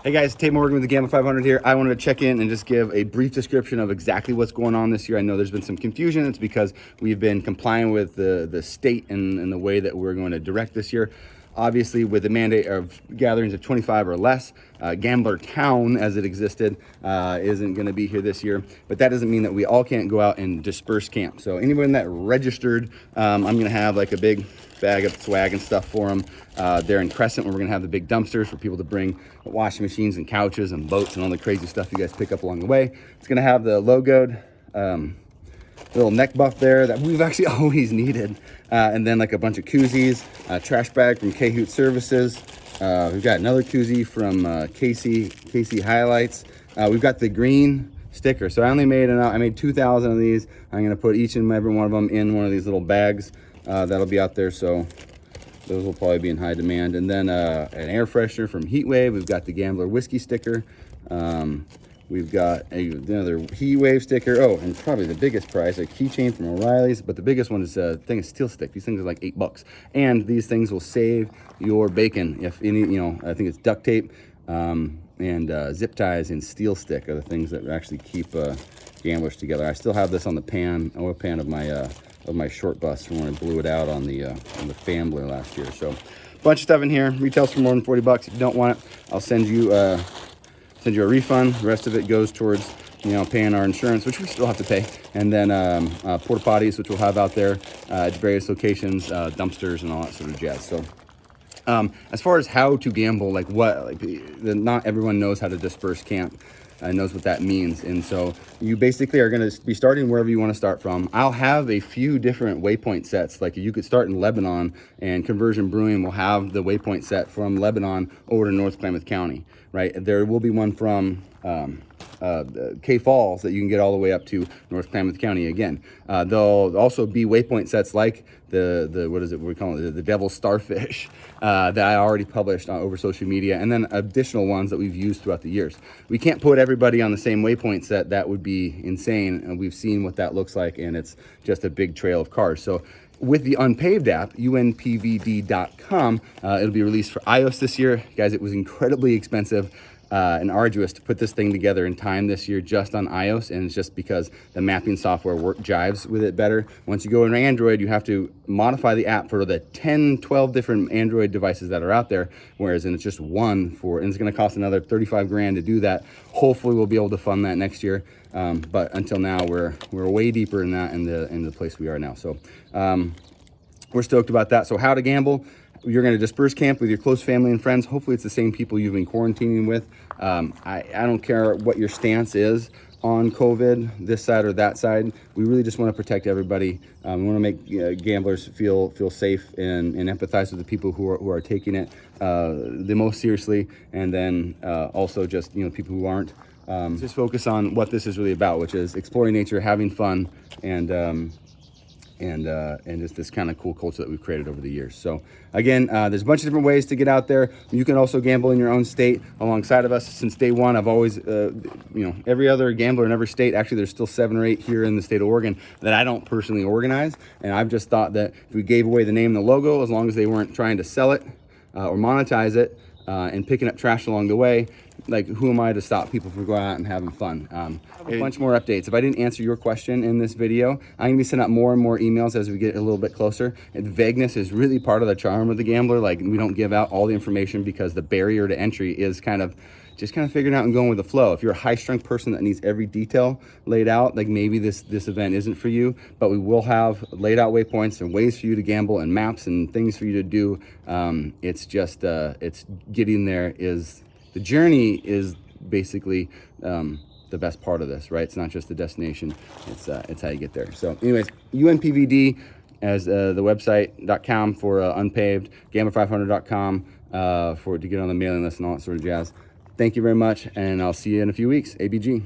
Hey guys, Tate Morgan with the Gamma 500 here. I wanted to check in and just give a brief description of exactly what's going on this year. I know there's been some confusion. It's because we've been complying with the state and the way that we're going to direct this year. Obviously, with the mandate of gatherings of 25 or less, Gambler Town, as it existed, isn't going to be here this year. But that doesn't mean that we all can't go out and disperse camp. So anyone that registered, I'm going to have like a big bag of swag and stuff for them. They're in Crescent, where we're gonna have the big dumpsters for people to bring washing machines and couches and boats and all the crazy stuff you guys pick up along the way. It's gonna have the logoed little neck buff there that we've actually always needed. And then like a bunch of koozies, a trash bag from K-Hoot Services. We've got another koozie from Casey Highlights. We've got the green sticker. So I made 2,000 of these. I'm gonna put each and every one of them in one of these little bags. That'll be out there, so those will probably be in high demand. And then an air freshener from Heatwave. We've got the Gambler whiskey sticker. We've got another Heatwave sticker. Oh, and probably the biggest prize, a keychain from O'Reilly's. But the biggest one is a thing of steel stick. These things are like $8, and these things will save your bacon. If any, I think it's duct tape and zip ties and steel stick are the things that actually keep gamblers together. I still have this on the oil pan of my short bus from when I blew it out on the Fambler last year. So a bunch of stuff in here. Retails for more than $40. If you don't want it, I'll send you a refund. The rest of it goes towards paying our insurance, which we still have to pay, and then porta potties, which we'll have out there at various locations, dumpsters and all that sort of jazz. So as far as how to gamble, not everyone knows how to disperse camp. Knows what that means. And so you basically are going to be starting wherever you want to start from. I'll have a few different waypoint sets. Like you could start in Lebanon, and Conversion Brewing will have the waypoint set from Lebanon over to North Klamath County, right? There will be one from K Falls that you can get all the way up to North Klamath County again. There'll also be waypoint sets like the Devil's Starfish that I already published over social media, and then additional ones that we've used throughout the years. We can't put everybody on the same waypoint set. That would be insane, and we've seen what that looks like, and it's just a big trail of cars. So with the Unpaved app, unpaved.com, it'll be released for iOS this year. Guys, it was incredibly expensive and arduous to put this thing together in time this year just on iOS, and it's just because the mapping software jives with it better. Once you go into Android, you have to modify the app for the 10, 12 different Android devices that are out there, whereas it's just one and it's gonna cost another 35 grand to do that. Hopefully we'll be able to fund that next year. But until now, we're way deeper in that in the place we are now. So we're stoked about that. So how to gamble. You're going to disperse camp with your close family and friends. Hopefully it's the same people you've been quarantining with. I don't care what your stance is on COVID, this side or that side. We really just want to protect everybody. We want to make gamblers feel safe and empathize with the people who are taking it the most seriously, and then also just people who aren't. Just focus on what this is really about, which is exploring nature, having fun, and just this kind of cool culture that we've created over the years. So again, there's a bunch of different ways to get out there. You can also gamble in your own state alongside of us. Since day one, I've always, every other gambler in every state, actually there's still 7 or 8 here in the state of Oregon that I don't personally organize. And I've just thought that if we gave away the name and the logo, as long as they weren't trying to sell it or monetize it and picking up trash along the way, like, who am I to stop people from going out and having fun? A bunch more updates. If I didn't answer your question in this video, I'm gonna be sending out more and more emails as we get a little bit closer. And vagueness is really part of the charm of the gambler. Like, we don't give out all the information because the barrier to entry is kind of figuring out and going with the flow. If you're a high-strung person that needs every detail laid out, like maybe this event isn't for you, but we will have laid out waypoints and ways for you to gamble and maps and things for you to do. It's just, it's getting there the journey is basically the best part of this, right? It's not just the destination, it's how you get there. So anyways, unpvd as the website.com for Unpaved, gamma500.com to get on the mailing list and all that sort of jazz. Thank you very much, and I'll see you in a few weeks. ABG.